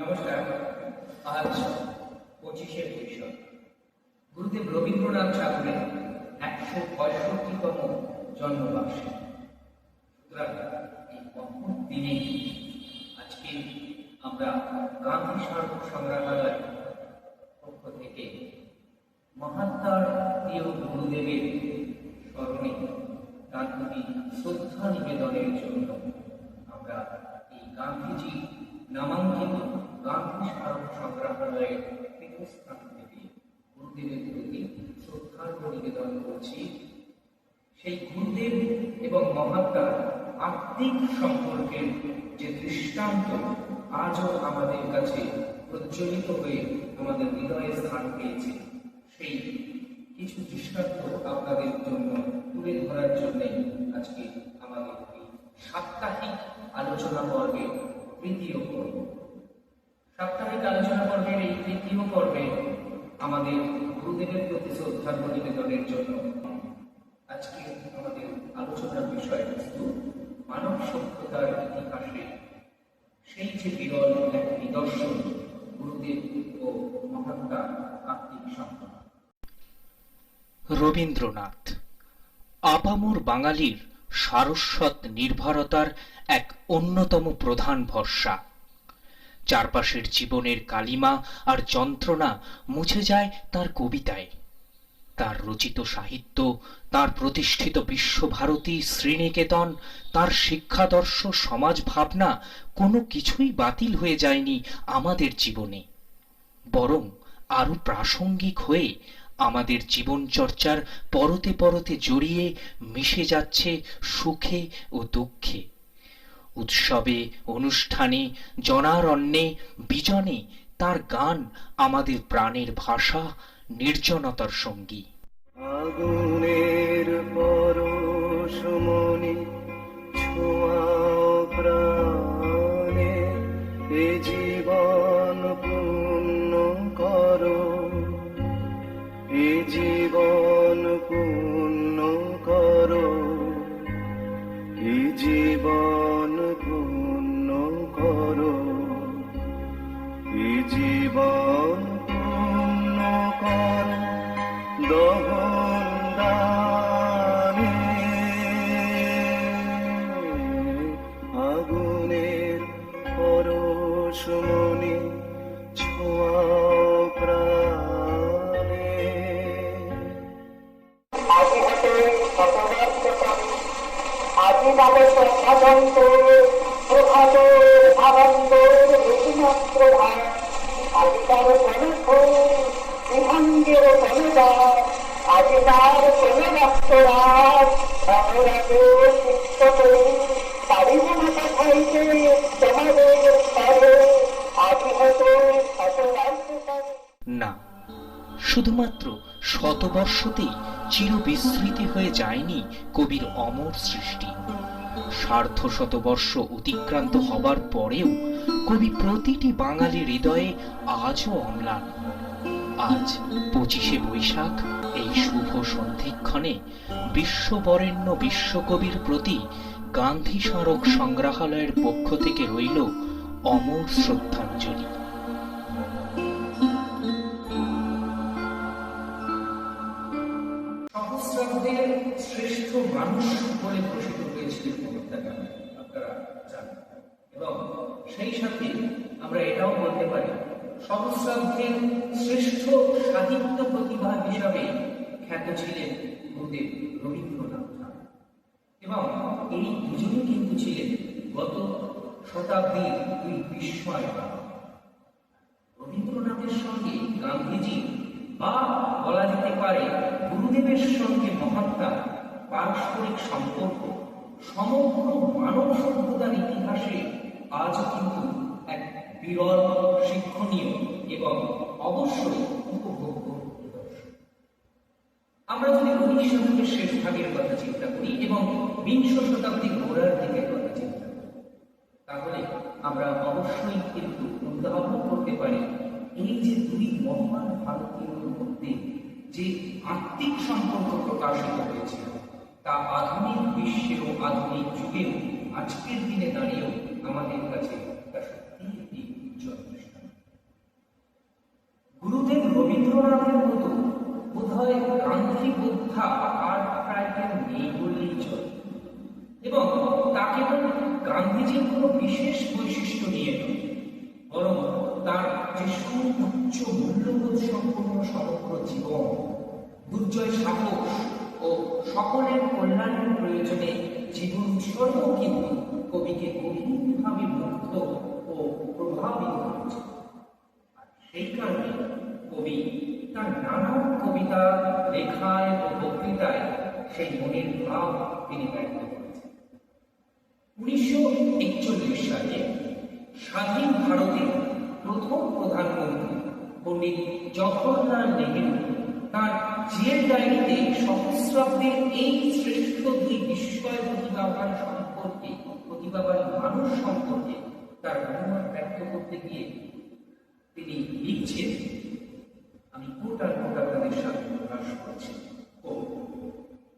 নমস্কার। আজ 25শে বৈশাখ, গুরুদেব রবীন্দ্রনাথ ঠাকুরের 165তম জন্মবার্ষিকী। সুতরাং এই অদ্ভুত দিনে আজকে আমরা গান্ধী স্মারক সংগ্রহালয় পক্ষ থেকে মহাত্মার প্রিয় গুরুদেবের স্মরণে তার প্রতি শ্রদ্ধা নিবেদনের জন্য আমরা এই গান্ধীজি নামাঙ্কিত গান্ধী স্মারক সংগ্রহালয়ের পীঠস্থান থেকে গুরুদেবের প্রতি শ্রদ্ধার্ঘ্য নিবেদন করছি। সেই গুরুদেব এবং মহাত্মার আত্মিক সম্পর্কের যে দৃষ্টান্ত আজও আমাদের কাছে প্রজ্বলিত হয়ে আমাদের হৃদয়ে স্থান পেয়েছে, সেই কিছু দৃষ্টান্ত আপনাদের জন্য তুলে ধরার জন্য আজকে আমাদের এই সাপ্তাহিক আলোচনা পর্বের তৃতীয় পর্ব। সাপ্তাহিক আলোচনা পর্বের এই তৃতীয় পর্বে আমাদের গুরুদেবের প্রতি শ্রদ্ধার্ঘ্য নিবেদনের জন্য আজকে আমাদের আলোচনার বিষয়বস্তু মানব সভ্যতার ইতিহাসে সেই যে বিরল এক নিদর্শন গুরুদেব ও মহাত্মার আত্মিক সম্পর্ক। রবীন্দ্রনাথ আপামর বাঙালির সারস্বত নির্ভরতার এক অন্যতম প্রধান ভরসা। চারপাশের জীবনের কালিমা আর যন্ত্রণা মুছে যায় তার কবিতায়। তার রচিত সাহিত্য, তার প্রতিষ্ঠিত বিশ্বভারতী, শ্রীনিকেতন, তার শিক্ষাদর্শ, সমাজ ভাবনা কোনো কিছুই বাতিল হয়ে যায়নি আমাদের জীবনে, বরং আরো প্রাসঙ্গিক হয়ে আমাদের জীবনচর্চার পরতে পরতে জড়িয়ে মিশে যাচ্ছে সুখে ও দুঃখে, উৎসবে, অনুষ্ঠানে, জনারণ্যে, বিজনে তার গান আমাদের প্রাণের ভাষা, নির্জনতার সঙ্গী। আগুনের পরশমণি ছোঁয়াও প্রাণে, এ জীবন পূর্ণ করো, এ জীবন পূর্ণ করো, এ জীবন পূর্ণ করো, এ জীবন পূর্ণ করো দহন দানে। আগুনের পরশমণি ছোঁয়াও প্রাণে। আজি হতে আজি তাদের শ্রদ্ধাদন্ত প্রভাত ভাবন্ত রতিমাত্র ভাব, আজি তার প্রমুখ বিভঙ্গের অনুদান, আজি তার প্রেমরাষ্ট্রাজ অনুরাগে শিক্ষ করি পারিব না পাঠাইতে তোমাদের স্তরে। আজি হতে না, শুধুমাত্র শতবর্ষতেই চিরবিস্মৃতি হয়ে যায়নি কবির অমর সৃষ্টি। সার্ধ শতবর্ষ অতিক্রান্ত হবার পরেও কবি প্রতিটি বাঙালি হৃদয়ে আজও অম্লান। আজ 25শে বৈশাখ, এই শুভ সন্ধিক্ষণে বিশ্ববরেণ্য বিশ্বকবির প্রতি গান্ধী স্মারক সংগ্রহালয়ের পক্ষ থেকে রইল অমর শ্রদ্ধাঞ্জলি। সহস্রাব্দের শ্রেষ্ঠ মানুষ বলে ঘোষিত হয়েছিলেন মহাত্মা গান্ধী, আপনারা জানেন। এবং সেই সাথে আমরা এটাও বলতে পারি সহস্রাব্দের শ্রেষ্ঠ সাহিত্য প্রতিভা হিসাবে খ্যাত ছিলেন গুরুদেব রবীন্দ্রনাথ ঠাকুর। এবং এই দুজনই কিন্তু ছিলেন গত শতাব্দীর দুই বিস্ময়। রবীন্দ্রনাথের সঙ্গে গান্ধীজি বা বলা যেতে পারে গুরুদেবের সঙ্গে মহাত্মার পারস্পরিক সম্পর্ক সমগ্র মানব সভ্যতার ইতিহাসে আজ কিন্তু এক বিরল, শিক্ষণীয় এবং অবশ্যই উপভোগ্য নিদর্শন। আমরা যদি 19 শতকের শেষ ভাগের কথা চিন্তা করি এবং 20 শতাব্দীর গোড়ার দিকের কথা চিন্তা করি, তাহলে আমরা অবশ্যই কিন্তু উদাহরণ করতে পারি এই যে দুই মহান ভারতীয়র মধ্যে যে আত্মিক সম্পর্ক প্রকাশিত হয়েছিল, তা আধুনিক বিশ্বেও আধুনিক যুগেও আজকের দিনে দাঁড়িয়েও আমাদের কাছে তা সত্যি একটি উজ্জ্বল দৃষ্টান্ত। রবীন্দ্রনাথের মতো বোধহয় গান্ধী বোদ্ধা আর প্রায় কেউ নেই বললেই চলে। এবং তা কেবল গান্ধীজির কোনো বিশেষ বৈশিষ্ট্য নিয়ে নয়, বরং তার যে সুউচ্চ মূল্যবোধ সম্পন্ন সমগ্র জীবন, দুর্জয় সাহস ও সকলের কল্যাণের প্রয়োজনে জীবন উৎসর্গ কিন্তু কবিকে গভীরভাবে মুগ্ধ ও প্রভাবিত করেছে। আর সেই কারণে কবি তার নানান কবিতা, লেখায় ও বক্তৃতায় সেই মনের ভাব তিনি ব্যক্ত করেছেন। 1941 সালে স্বাধীন ভারতের প্রথম প্রধানমন্ত্রী পণ্ডিত জওহরলাল নেহেরু তাঁর জিএল ডায়েরিতে সহস্রাব্দের এই শ্রেষ্ঠ দুই বিস্ময় প্রতিভাবান মানুষ সম্পর্কে তার অনুমান ব্যক্ত করতে গিয়ে তিনি লিখছেন, আমি কোটা আপনাদের সাথে প্রকাশ করছি,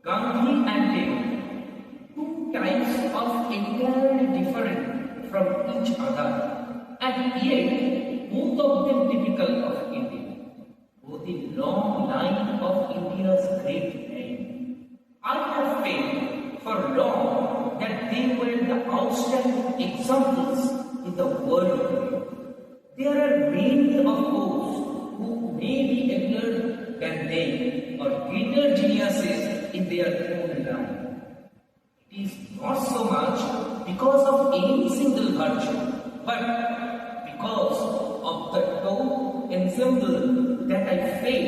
Gandhi and Nehru, two types of entirely different from each other, and yet both of them typical of India, both in long line of India's great men. I have felt for long that they were the outstanding examples in the world today. There are many of those who may be abler than they or greater geniuses in their own line. It is not so much because of any single virtue, but because of the whole ensemble that I feel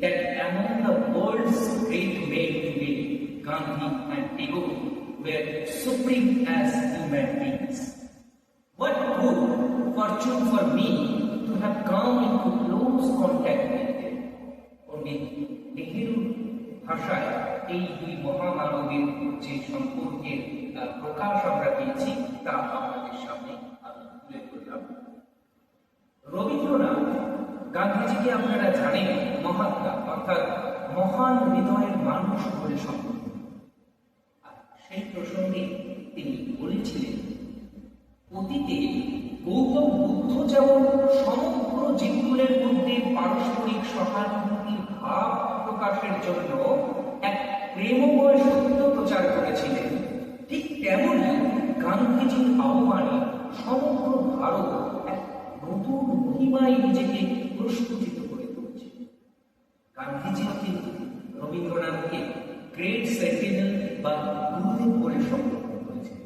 that among the world's great men today, Gandhi and Nehru were supreme as human beings. What good fortune for me to have come into close contact with them. পণ্ডিত নেহেরুর ভাষায় এই দুই মহামানবের যে সম্পর্কের প্রকাশ আমরা পেয়েছি তা আপনাদের সামনে আমি তুলে ধরলাম। রবীন্দ্রনাথ গান্ধীজিকে আপনারা জানেন মহাত্মা অর্থাৎ মহান হৃদয়ের মানুষ বলে সম্বোধন। আর সেই প্রসঙ্গে তিনি বলেছিলেন, অতীতে গৌতম বুদ্ধ যেমন সমগ্র জীবগুলোর মধ্যে পারস্পরিক সহানুভূতির ভাব প্রকাশের জন্য এক প্রেমময় সত্য প্রচার করেছিলেন, ঠিক তেমনি গান্ধীজির আহ্বানে সমগ্র ভারত এক নতুন মহিমায় নিজেকে প্রস্ফুটিত করে তুলছে। গান্ধীজিও কিন্তু রবীন্দ্রনাথকে গ্রেট সেন্টিনেল বা গুরুদেব বলে সম্বোধন করেছেন।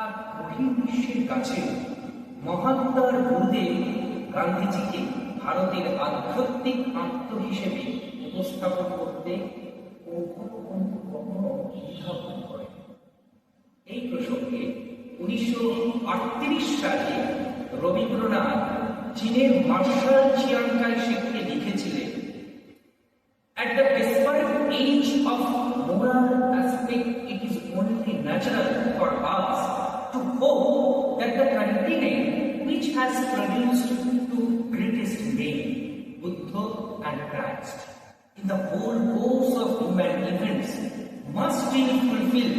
আর বহির্বিশ্বের কাছে মহাত্মার গুরুদেব গান্ধীজিকে ভারতের আধ্যাত্মিক আত্ম হিসেবে উপস্থাপন করতে কখনো দ্বিধাবোধ করে। এই প্রসঙ্গে 1938 সালে রবীন্দ্রনাথ চীনের মার্শাল চিয়াংকাই শেখকে লিখেছিলেন, At the desperate age of moral aspect, it is only natural for us to hope that the continent which has produced two greatest men, Buddha and Christ, in the whole course of human events, must still fulfill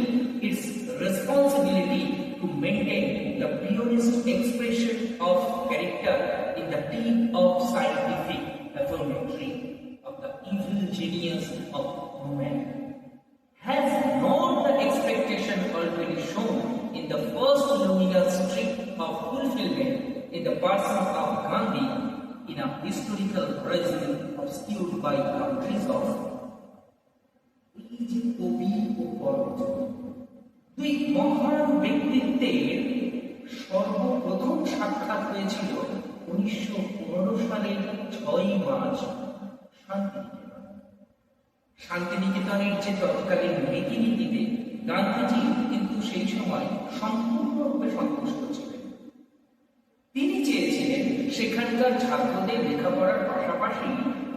its responsibility to maintain the purest expression of character in the deep of scientific affirmatory of the evil genius of woman. Has not the expectation already shown in the first luminous streak of fulfillment in the person of Gandhi in a historical Brazil obscured by countries of কবি ও কর্মজীবী দুই মহান ব্যক্তিত্বের সর্বপ্রথম সাক্ষাৎ হয়েছিল 1915 সালের 6ই March শান্তিনিকেতনের যে তৎকালীন রীতিনীতিতে গান্ধীজি কিন্তু সেই সময় সম্পূর্ণরূপে সন্তুষ্ট ছিলেন। তিনি চেয়েছিলেন সেখানকার ছাত্রদের লেখাপড়ার পাশাপাশি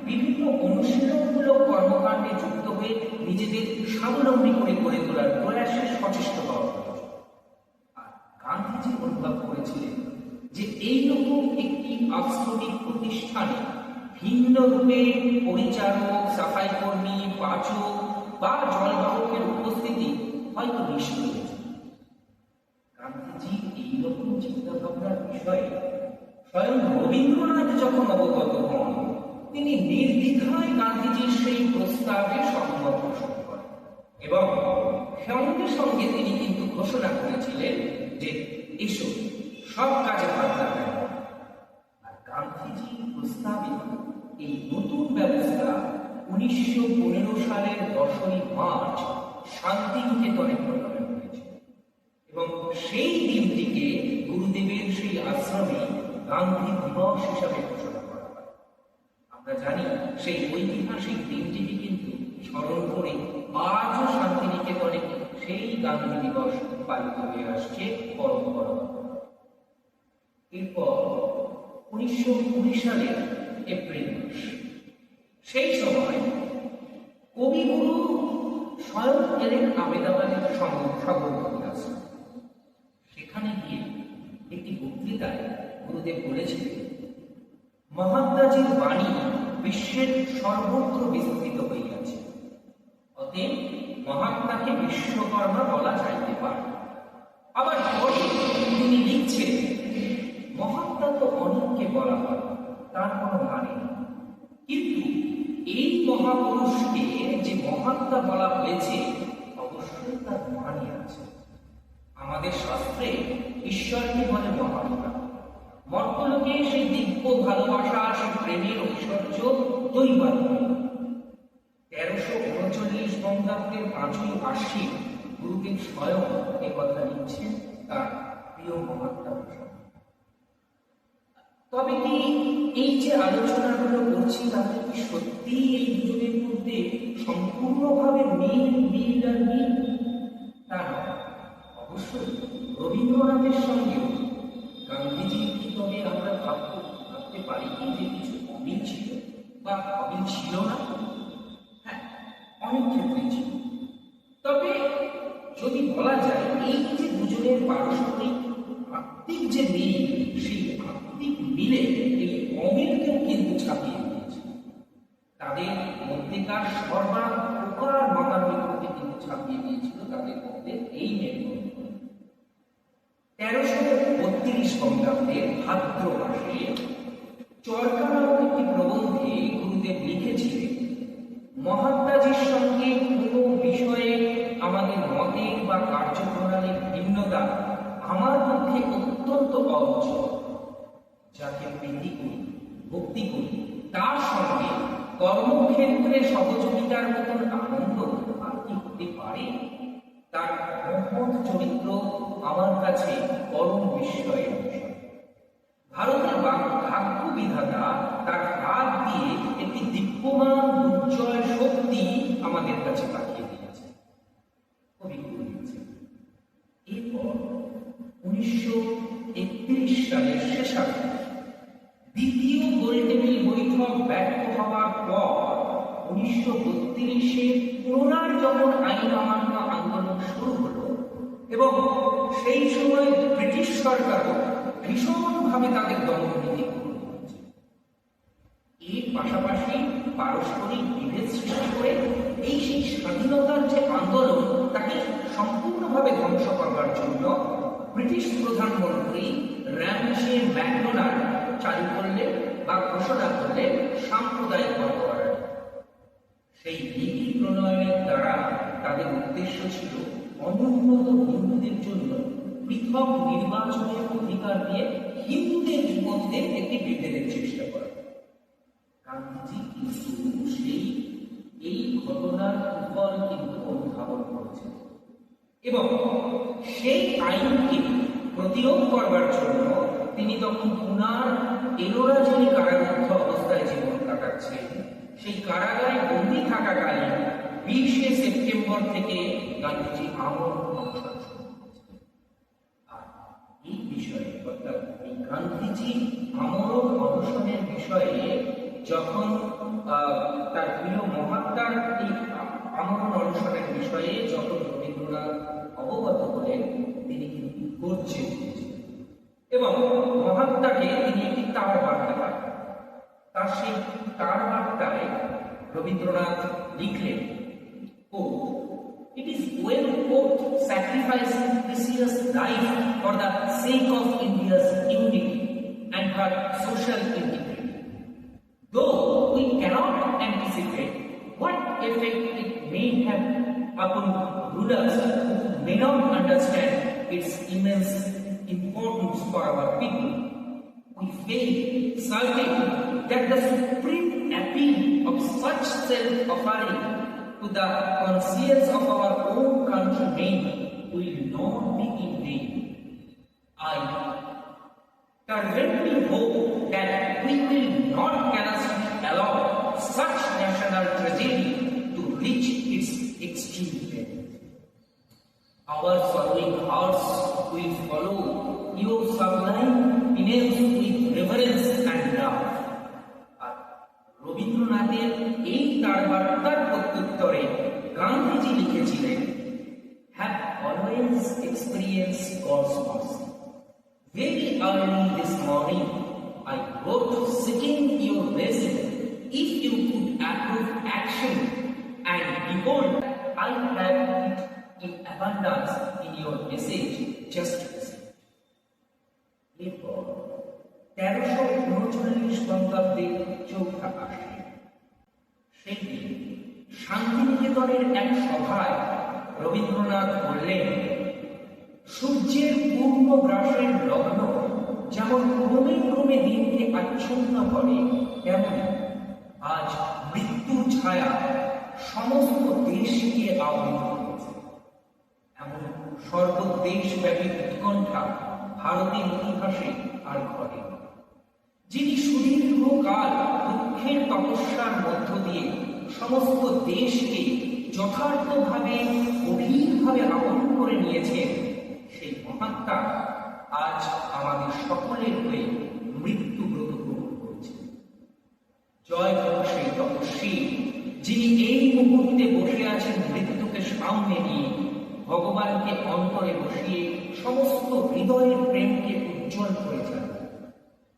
বিভিন্ন অনুশীলনমূলক কর্মকাণ্ডে যুক্ত হয়ে নিজেদের স্বাবলম্বী করে গড়ে তোলার প্রয়াসে সচেষ্ট হওয়া। আর গান্ধীজি অনুভব করেছিলেন যে এইরকম একটি আশ্রমিক প্রতিষ্ঠানে ভিন্ন রূপে পরিচারক, সাফাই কর্মী, পাচক বা জলবাহকের উপস্থিতি হয়তো নিষ্ক্রিয়। গান্ধীজি এইরকম চিন্তা ভাবনার বিষয়ে স্বয়ং রবীন্দ্রনাথ যখন অবগত হন, তিনি নির্দ্বিধায় গান্ধীজির সেই প্রস্তাবে সম্মত পোষণ করেন এবং সঙ্গে সঙ্গে তিনি কিন্তু ঘোষণা করেছিলেন যে এসো সব কাজে হাত লাগাই। আর গান্ধীজি প্রস্তাবিত এই নতুন ব্যবস্থা 1915 সালের 10ই মার্চ শান্তিনিকেতনে প্রণয়ন হয়েছিল এবং সেই দিনটিকে গুরুদেবের সেই আশ্রমে গান্ধী দিবস হিসাবে ঘোষণা করা হয়। আমরা জানি সেই ঐতিহাসিক দিনটিকে কিন্তু স্মরণ করে আজও শান্তিনিকেতনে সেই গান্ধী দিবস পালিত হয়ে আসছে পরম্পরা। এরপর 1920 সালের এপ্রিল মাস, সেই সময় কবিগুরু স্বয়ং এলেন আহমেদাবাদের সবরমতী আশ্রমে। সেখানে গিয়ে একটি বক্তৃতায় গুরুদেব বলেছিলেন, মহাত্মাজির বাণী বিশ্বের সর্বত্র বিস্তৃত হইয়াছে, অতএব মহাত্মাকে বিশ্বকর্মা বলা যাইতে পারে। আবার পরে তিনি লিখছেন, মহাত্মা তো অনেককে বলা হয়, তার কোনো মানে নেই, কিন্তু এই মহাপুরুষকে যে মহাত্মা বলা হয়েছে অবশ্যই তার মানে আছে। আমাদের শাস্ত্রে ঈশ্বরকে বলে মহাত্মা, মর্তলোকে সেই দিব্য ভালোবাসা, সেই প্রেমের ঐশ্বর্য দৈবাত্মীয়। 1339 বঙ্গাব্দের 5ই আশ্বিন গুরুদেব স্বয়ং এ কথা লিখছেন তার প্রিয় মহাত্মা প্রসঙ্গে। তবে কি এই যে আলোচনাগুলো করছি তাতে কি সত্যি এই দুজনের মধ্যে সম্পূর্ণভাবে মিল আর মিল? তা নয়। অবশ্যই রবীন্দ্রনাথের সঙ্গেও গান্ধীজির কি তবে আমরা ভাবতে পারি কি যে কিছু অমিল ছিল বা অমিল ছিল না? হ্যাঁ, অনেক ক্ষেত্রে ছিল। তবে যদি বলা যায় এই যে দুজনের পারস্পরিক আত্মিক যে মিল, সেই আত্মিক মিলে এই অমিলকেও কিন্তু ছাপিয়ে দিয়েছে। তাদের মধ্যেকার সর্বাধিকার মতানৈক্যকে কিন্তু ছাপিয়ে দিয়েছিল তাদের মধ্যে এই মেলবন্ধন। 1332 বঙ্গাব্দের ভাদ্র মাসে চরকা নামক একটি প্রবন্ধে গুরুদেব লিখেছিলেন, মহাত্মাজির সঙ্গে কোনো বিষয়ে আমাদের মতের বা কার্যপ্রণালীর ভিন্নতা আমার পক্ষে অত্যন্ত অবচল। যাকে প্রীতি করি, ভক্তি করি, তার সঙ্গে কর্মক্ষেত্রে সহযোগিতার মতন আনন্দ আর কি হতে পারে? তার মহৎ চরিত্র আমার কাছে পরম বিস্ময়ের বিষয়। ভারতের ভাগ্য বিধাতা তার হাত দিয়ে একটি দিব্যমান দুর্জয় শক্তি আমাদের কাছে পাঠিয়ে দিয়েছে। কবি বলেছেন, এরপর 1931 সালের শেষার্ধে দ্বিতীয় গোলটেবিল বৈঠক ব্যর্থ হওয়ার পর 1932-এ পুনরায় যখন আইন অমান্য আন্দোলন শুরু হলো এবং সেই সময় ব্রিটিশ সরকারও ভীষণভাবে তাদের দমননীতি গ্রহণ করেছে। এর পাশাপাশি পারস্পরিক বিভেদ সৃষ্টি করে এই সেই স্বাধীনতার যে আন্দোলন তাকে সম্পূর্ণভাবে ধ্বংস করবার জন্য ব্রিটিশ প্রধানমন্ত্রী র্যামসে ম্যাকডোনাল্ড চালু করলেন বা ঘোষণা করলেন সাম্প্রদায়িক বর্ণবাদ। সেই নীতি প্রণয়নের দ্বারা তাদের উদ্দেশ্য ছিল অনুন্নত হিন্দুদের জন্য পৃথক নির্বাচনের অধিকার দিয়ে হিন্দুদের মধ্যে একটি বিভেদের চেষ্টা করা। গান্ধীজি কিন্তু এই ঘটনার উপর কিন্তু অনুধাবন করেছেন এবং সেই আইনকে প্রতিরোধ করবার জন্য তিনি তখন পুনার এলোরা জেলে কারারুদ্ধ অবস্থায় জীবন কাটাচ্ছেন। সেই কারাগারে বন্দী থাকাকালীন 20শে সেপ্টেম্বর থেকে গান্ধীজি আমরণ অনশন শুরু করেছেন। আর এই বিষয়ে অর্থাৎ এই গান্ধীজি আমরণ অনশনের বিষয়ে যখন তার প্রিয় মহাত্মার এই আমরণ অনশনের বিষয়ে যখন রবীন্দ্রনাথ অবগত হলেন তিনি কিন্তু গর্জে উঠেছিলেন এবং মহাত্মাকে তিনি একটি তার বার্তা পাঠান। তার সেই তার বার্তায় রবীন্দ্রনাথ লিখলেন, "It is well worth sacrificing precious life for the sake of India's unity and her social integrity. Though we upon rulers who may not understand its immense importance for our people. We fail certain that the supreme appeal of such self-offering to the conscience of our own countrymen will not be in vain. I fervently hope that we will not carelessly allow such national tragedy to reach its extreme end. Our sorrowing hearts will follow your sublime penance with reverence and love. আর রবীন্দ্রনাথের এই তার বার্তার প্রত্যুত্তরে গান্ধীজি লিখেছিলেন, have always experienced God's mercy. Very early this morning, I wrote seeking your blessing if you could approve action, and behold, I have it in abundance in your message just received. এরপর 1339 বঙ্গাব্দে চৌঠা আশ্বিন, সেই দিন শান্তিনিকেতনের এক সভায় রবীন্দ্রনাথ বললেন, সূর্যের পূর্ণ গ্রাসের লগ্ন যেমন ক্রমে ক্রমে দিনকে আচ্ছন্ন করে, তেমন আজ মৃত্যুর ছায়া সমস্ত দেশকে আবৃত করেছে। এমন সর্বদেশব্যাপী উৎকণ্ঠা ভারতের ইতিহাসে আর ঘটে। যিনি সুদীর্ঘকাল দুঃখের তপস্যার মধ্য দিয়ে সমস্ত দেশকে যথার্থভাবে গভীরভাবে আবরণ করে নিয়েছেন, সেই মহাত্মা আজ আমাদের সকলের হয়ে মৃত্যুব্রত গ্রহণ করছেন। জয় হোক সেই তপস্বী, যিনি এই মুহূর্তে বসে আছেন মৃত্যুকে সামনে নিয়ে, ভগবানকে অন্তরে বসিয়ে সমস্ত হৃদয়ের প্রেমকে উজ্জ্বল করেছেন।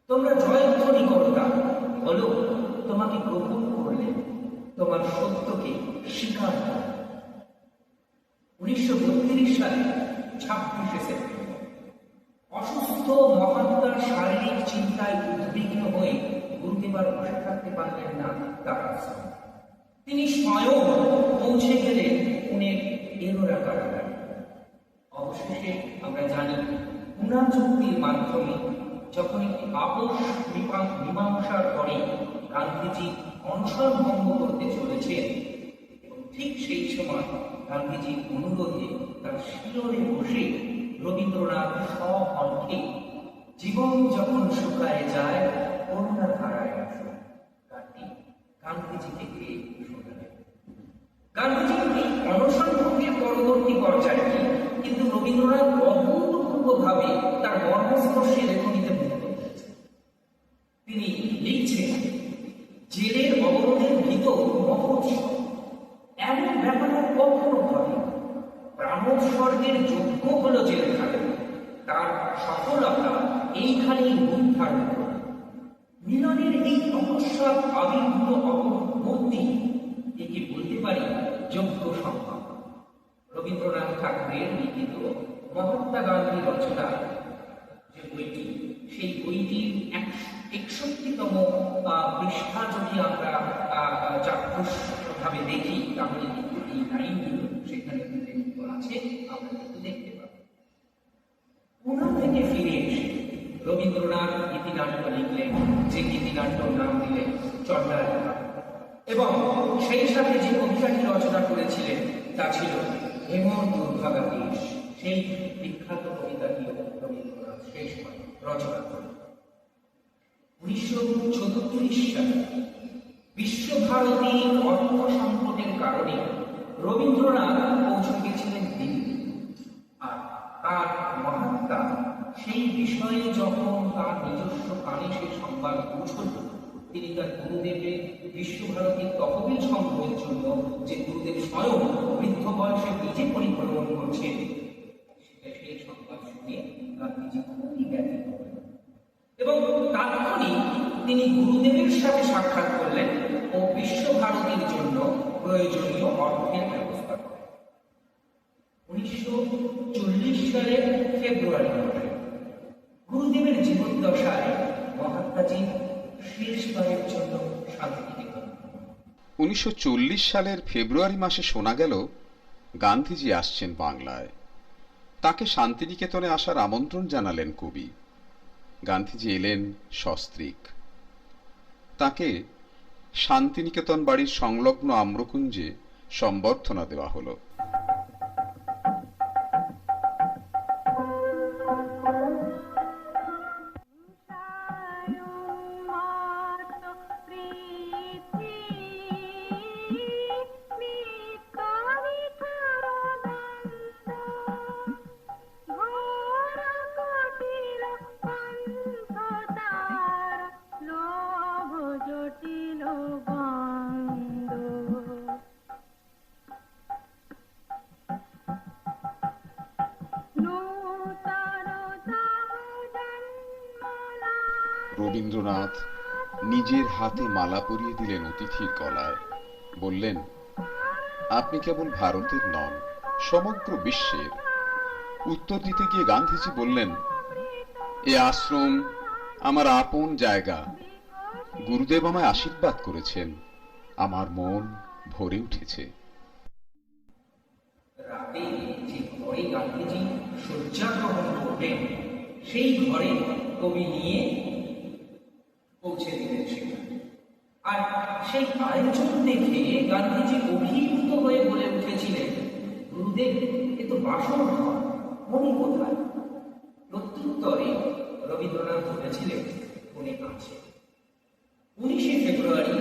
তোমরা জয়ধ্বনি করতা, বলো তোমাকে গ্রহণ করলেন, তোমার সত্যকে স্বীকার করো। 1932 সালে 26শে সেপ্টেম্বর অসুস্থ মহাত্মার শারীরিক চিন্তায় উদ্বিগ্ন হয়ে গুরুদেব আর বসে থাকতে পারলেন না তার আশ্রমে। তিনি স্বয়ং পৌঁছে গেলেন পুনের এলোরা কারাগারে। অবশেষে আমরা জানি, পুনা চুক্তির মাধ্যমে যখন একটি আপোষ মীমাংসার পরে গান্ধীজি অনশন ভঙ্গ করতে চলেছেন, এবং ঠিক সেই সময় গান্ধীজির অনুরোধে তার শিলরে বসে রবীন্দ্রনাথ স্বকণ্ঠে জীবন যখন শুকায় যায় করুণা ধারায় আসো গানটি গান্ধীজি থেকে শোনালেন। গান্ধীজির এই অনশন ভঙ্গের পরবর্তী পর্যায়টি কিন্তু রবীন্দ্রনাথ অভূতপূর্বভাবে তার মর্মস্পর্শী লেখনীতে মুগ্ধ হয়েছেন। তিনি লিখছেন, জেলের অবরোধের ভিতর মহৎ এমন ব্যাপার কখনো ঘটে। প্রাণোৎসর্গের যোগ্য হল জেলখানা, তার সফলতা এইখানেই রূপ ধারণ করে। মিলনের এই তপস্যার আবির্ভূত অপমূর্তি, একে বলতে পারি যোগ্য সম্মান। রবীন্দ্রনাথ ঠাকুরের লিখিত মহাত্মা গান্ধী রচনা যে বইটি, সেই বইটির 61তম পৃষ্ঠা যদি আমরা চাক্ষুষভাবে দেখি, তাহলে কিন্তু এই লাইনগুলো সেখানে উল্লেখিত আছে, আমরা কিন্তু দেখতে পাবো। পুনা থেকে ফিরে এসে রবীন্দ্রনাথ গীতিনাট্য লিখলেন, যে গীতিনাট্যর নাম দিলেন চণ্ডালিকা, এবং সেই সাথে যে কবিতাটি রচনা করেছিলেন তা ছিল হেমর দুর্ভাগা দেশ। সেই বিখ্যাত কবিতাটিও রবীন্দ্রনাথ শেষ রচনা করেন। 1934 সালে বিশ্বভারতীর অর্থ সংকটের কারণে রবীন্দ্রনাথ পৌঁছে গেছিলেন দিল্লি। আর তার মহাত্মা সেই বিষয়ে যখন তার নিজস্ব কানে সেই সংবাদ পৌঁছল, তিনি তার গুরুদেবের বিশ্বভারতীর তহবিল সংগ্রহের জন্য, যে গুরুদেব স্বয়ং বৃদ্ধ বয়সে নিজে পরিভ্রমণ করছেন, সেই সংবাদ শুনে গান্ধীজি খুবই ব্যথিত হলেন এবং তাৎক্ষণিক তিনি গুরুদেবের সাথে সাক্ষাৎ করলেন ও বিশ্বভারতীর জন্য প্রয়োজনীয় অর্থের ব্যবস্থা করেন। 1940 সালের ফেব্রুয়ারি মাসে গুরুদেবের জীবদ্দশায় মহাত্মাজি শেষবারের জন্য শান্তিনিকেতন। 1940 সালের ফেব্রুয়ারি মাসে শোনা গেল গান্ধীজি আসছেন বাংলায়। তাকে শান্তিনিকেতনে আসার আমন্ত্রণ জানালেন কবি। গান্ধীজি এলেন সস্ত্রীক। তাকে শান্তিনিকেতন বাড়ির সংলগ্ন আম্রকুঞ্জে সম্বর্ধনা দেওয়া হলো। রবীন্দ্রনাথ নিজের হাতে মালা পরিয়ে দিলেন অতিথির গলায়। বললেন, আপনি কেবল ভারতের নন, সমগ্র বিশ্বের। উত্তর দিতে গিয়ে গান্ধীজি বললেন, এ আশ্রম আমার আপন জায়গা। গুরুদেব আমায় আশীর্বাদ করেছেন, আমার মন ভরে উঠেছে। রাতে যে ঘরে গান্ধীজি শয্যা গ্রহণ করবেন, সেই ঘরে কবি নিয়ে পৌঁছে দিলেন সেখানে। আর সেই আয়োজন দেখে গান্ধীজি অভিভূত হয়ে বলে উঠেছিলেন, গুরুদেব, এ তো বাসর ঘর, মণি কোথায়? প্রত্যুত্তরে রবীন্দ্রনাথ বলেছিলেন, মনে আছে। 19শে ফেব্রুয়ারি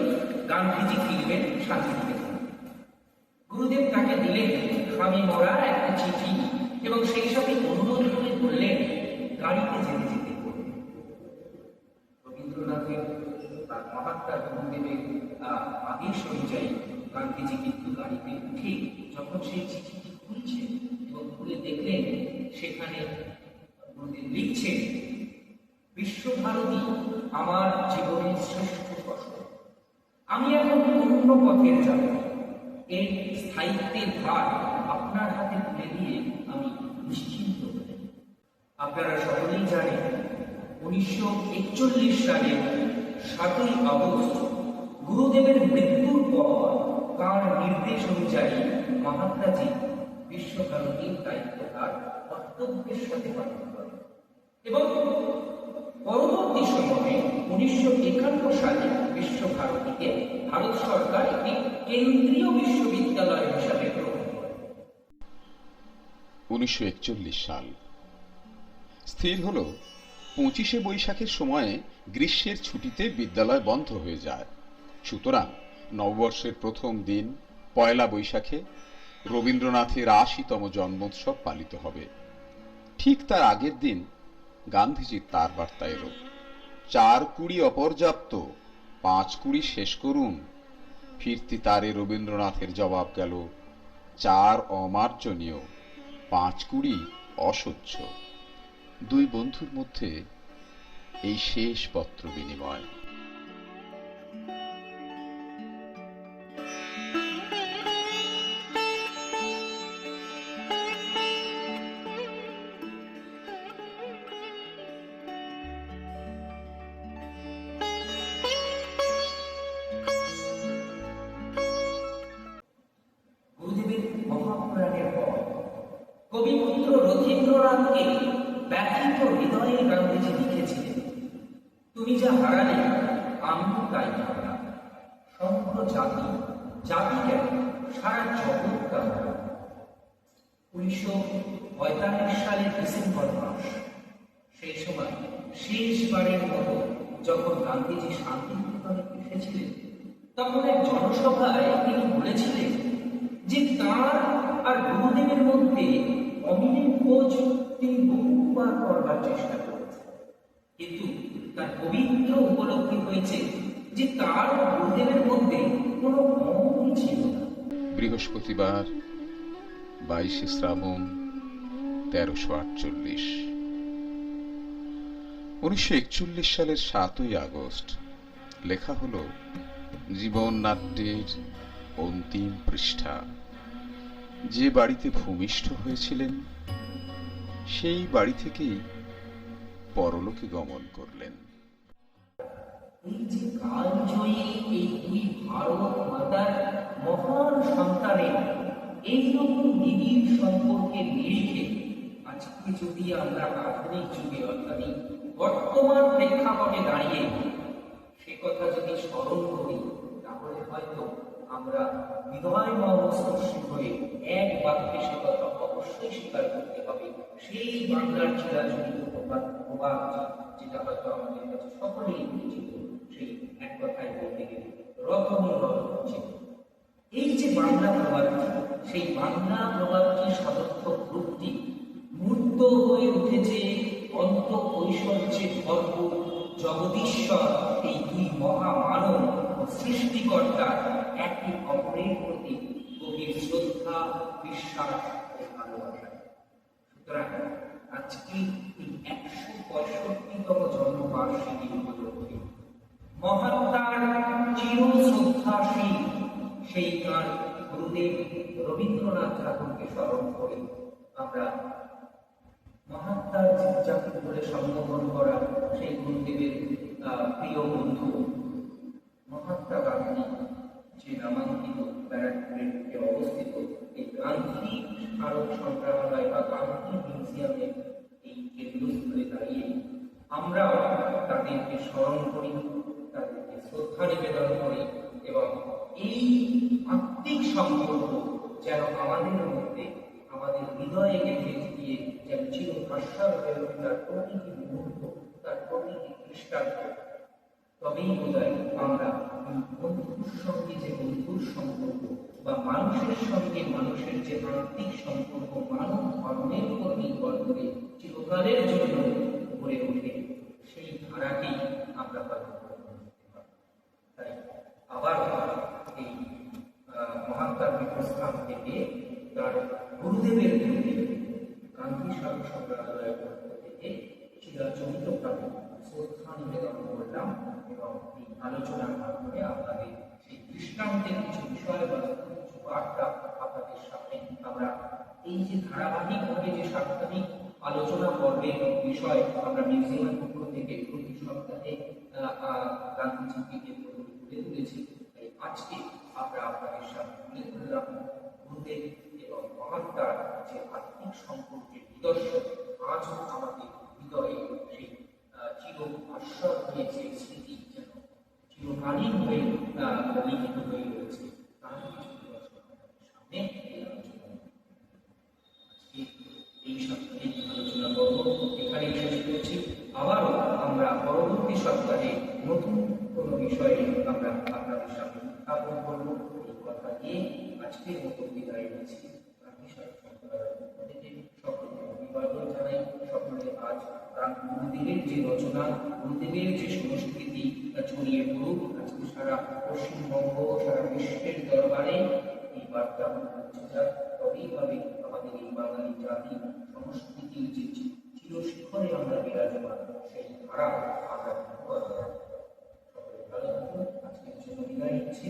গান্ধীজি ফিরবেন শান্তিনিকেতন। গুরুদেব তাকে দিলেন খামি মরা একটা চিঠি এবং সেই সাথে অনুরোধ করে বললেন, গাড়িতে যেতে যেতে করবেন। রবীন্দ্রনাথের তার মহাত্মা গুরুদেবের আদেশ অনুযায়ী গান্ধীজি কিন্তু গাড়িতে উঠে যখন সেই চিঠিটি খুলছেন এবং খুলে দেখলেন, সেখানে গুরুদেব লিখছেন, বিশ্বভারতী আমার জীবনের শ্রেষ্ঠ ফসল। আমি এখন অন্য পথের যাত্রী। এই স্থায়িত্বের ভার আপনার হাতে তুলে দিয়ে আমি নিশ্চিন্ত হই। আপনারা সকলেই জানেন, 1941 সালের 7ই আগস্ট গুরুদেবের মৃত্যুর পর তার নির্দেশ অনুযায়ী মহাত্মাজি বিশ্বভারতীর দায়িত্বভার কর্তব্যের সাথে পালন করেন এবং পরবর্তী সময়ে 1951 সালে বিশ্বভারতীকে ভারত সরকার একটি কেন্দ্রীয় বিশ্ববিদ্যালয় হিসাবে গ্রহণ করে। 1941 সাল স্থির হল 25শে বৈশাখের সময়ে গ্রীষ্মের ছুটিতে বিদ্যালয় বন্ধ হয়ে যায়। সুতরাং নববর্ষের প্রথম দিন পয়লা বৈশাখে রবীন্দ্রনাথের 80তম জন্মোৎসব পালিত হবে। ঠিক তার আগের দিন গান্ধীজির তার বার্তা এলো, 4 কুড়ি অপর্যাপ্ত, 5 কুড়ি শেষ করুন। ফিরতি তারে রবীন্দ্রনাথের জবাব গেল, 4 অমার্জনীয়, 5 কুড়ি অসহ্য। দুই বন্ধুর মধ্যে এই শেষ পত্র বিনিময়। গুরুদেবের মহাপ্রাণের পর কবিপুত্র রথীন্দ্রনাথকে ব্যথিত হৃদয়ে গান্ধীজি লিখেছিলেন, তুমি যা হারালে আমিও তাই হারালাম। সমগ্র জাতি, জাতি কেন, সারা জগৎটা হারালাম। 1945 সালের ডিসেম্বর মাস, সেই সময় শেষবারের মতো যখন গান্ধীজি শান্তিনিকেতনে এসেছিলেন, তখন এক জনসভায় তিনি বলেছিলেন যে তাঁর আর গুরুদেবের মধ্যে অমিলের খোঁজ তিনি বহুবার করবার চেষ্টা করেছেন, কিন্তু তার পবিত্র উপলব্ধি হয়েছে যে তার গুরুদেবের মধ্যে কোনো অমিল ছিল না। বৃহস্পতিবার 22শে শ্রাবণ 1348। 1941 সালের 7ই আগস্ট লেখা হলো জীবন নাট্যের অন্তিম পৃষ্ঠা। যে বাড়িতে ভূমিষ্ঠ হয়েছিলেন সেই বাড়ি থেকেই পরলোকে গমন করলেন। এই যে কালজয়ী এই দুই ভারত মাতার মহান সন্তানের এইরকম নিবিড় সম্পর্কের নিরিখে আজকে যদি আমরা আধুনিক যুগে অর্থাৎ এই বর্তমান প্রেক্ষাপটে দাঁড়িয়ে সে কথা যদি স্মরণ করি, তাহলে হয়তো আমরা হৃদয় মর্মস্পর্শী হয়ে এক বাক্যে সে কথা অবশ্যই স্বীকার করতে হবে। সেই বাংলার চিরাচরিত প্রবাদ, যেটা হয়তো আমাদের কাছে সকলেই পরিচিত, সেই এক কথায় বলতে গেলে রকমই রকম। এই যে বাংলা প্রবাদটি, সেই বাংলা প্রবাদটির সদর্থক রূপটি মূর্ত হয়ে উঠেছে অন্ত ঐশ্বর্যে ভরপুর জগদীশ্বর এই দুই মহামানব ও সৃষ্টিকর্তার একে অপরের প্রতি গভীর শ্রদ্ধা, বিশ্বাস ও ভালোবাসা। সুতরাং আজকে এই ১৬৫তম জন্মবার্ষিকী উপলক্ষে মহাত্মার চির শ্রদ্ধাশীল সেই তাঁর গুরুদেব রবীন্দ্রনাথ ঠাকুরকে স্মরণ করে আমরা মহাত্মার যাকে বলে সম্বোধন করা সেই গুরুদেবের প্রিয় বন্ধু মহাত্মা গান্ধী, যে নামাঙ্কিত ব্যারাকপুরের অবস্থিত এই গান্ধী স্মারক সংগ্রহালয় বা গান্ধী মিউজিয়ামের এই কেন্দ্রস্থলে দাঁড়িয়ে আমরাও তাদেরকে স্মরণ করি, তাদেরকে শ্রদ্ধা নিবেদন করি এবং এই আত্মিক সম্পর্ক যেন আমাদের মধ্যে, আমাদের হৃদয়ে গেঁথে গিয়ে যেন চির ভাস্বর হয়ে ওঠে তার প্রতিটি মুহূর্ত, তার প্রতিটি দৃষ্টান্ত। তবেই বোধহয় আমরা বন্ধুর সঙ্গে যে বন্ধুর সম্পর্ক বা মানুষের সঙ্গে মানুষের যে আত্মিক সম্পর্ক মানব ধর্মের উপর নির্ভর করে চিরকালের জন্য গড়ে ওঠে, সেই ধারাকেই আমরা হয়তো তাই আবার এই মহাত্মার পীঠস্থান থেকে তার গুরুদেবের গান্ধী স্মারক সংগ্রহালয়ের পক্ষ থেকে চিরাচরিতভাবে শ্রদ্ধা নিবেদন করলাম এবং এই আলোচনার মাধ্যমে আপনাদের সেই দৃষ্টান্তের কিছু বিষয় বা কিছু বার্তা আপনাদের সামনে আমরা এই যে ধারাবাহিকভাবে যে সাপ্তাহিক আলোচনা পর্বের বিষয় আমরা মিউজিয়ামের পক্ষ থেকে প্রতি সপ্তাহে গান্ধীজিকে কেন্দ্র করে তুলে তুলেছি, আজকে আমরা আপনাদের সামনে তুলে ধরলাম গুরুদেব এবং মহাত্মার যে আত্মিক সম্পর্কের নিদর্শন আজও আমাদের হৃদয়ে সেই চির ভাস্বর হয়েছে স্মৃতি যেন চিরকালীন হয়ে লিখিত হয়ে রয়েছে, তার কিছু নিদর্শন আমাদের সামনে এই সপ্তাহে আলোচনা করব এখানেই শেষ করছি। আবারও আমরা পরবর্তী সপ্তাহে নতুন কোনো বিষয়ে আমরা আপনাদের সামনে উত্থাপন করবো এই কথা দিয়ে আজকের মতো বিদায় নিচ্ছি। সকলকে অভিবাদন জানাই। সকলে আজ গুরুদেবের যে রচনা, গুরুদেবের যে সংস্কৃতি ছড়িয়ে পড়ুক আজকে সারা পশ্চিমবঙ্গ, সারা বিশ্বের দরবারে এই বার্তা পৌঁছে যাক। তবেই হবে আমাদের এই বাঙালি জাতি সংস্কৃতির যে চিরশিখরে আমরা বিরাজমান সেই ধারা আমরা সকলে ভালো থাকুন। আজকের জন্য বিদায় নিচ্ছি।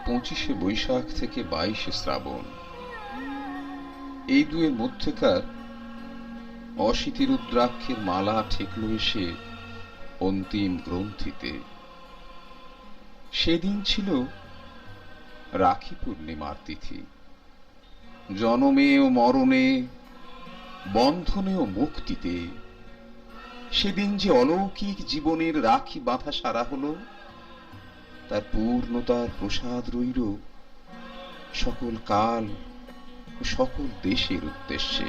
পঁচিশে বৈশাখ থেকে 22শে শ্রাবণ, এই দুয়ের মধ্যেকার অশীতি রুদ্রাক্ষের মালা ঠেকল এসে অন্তিম গ্রন্থিতে। সেদিন ছিল রাখি পূর্ণিমার তিথি। জনমে ও মরণে, বন্ধনে ও মুক্তিতে সেদিন যে অলৌকিক জীবনের রাখি বাঁধা সারা হলো, তার পূর্ণতার প্রসাদ রইল সকল কাল ও সকল দেশের উদ্দেশ্যে।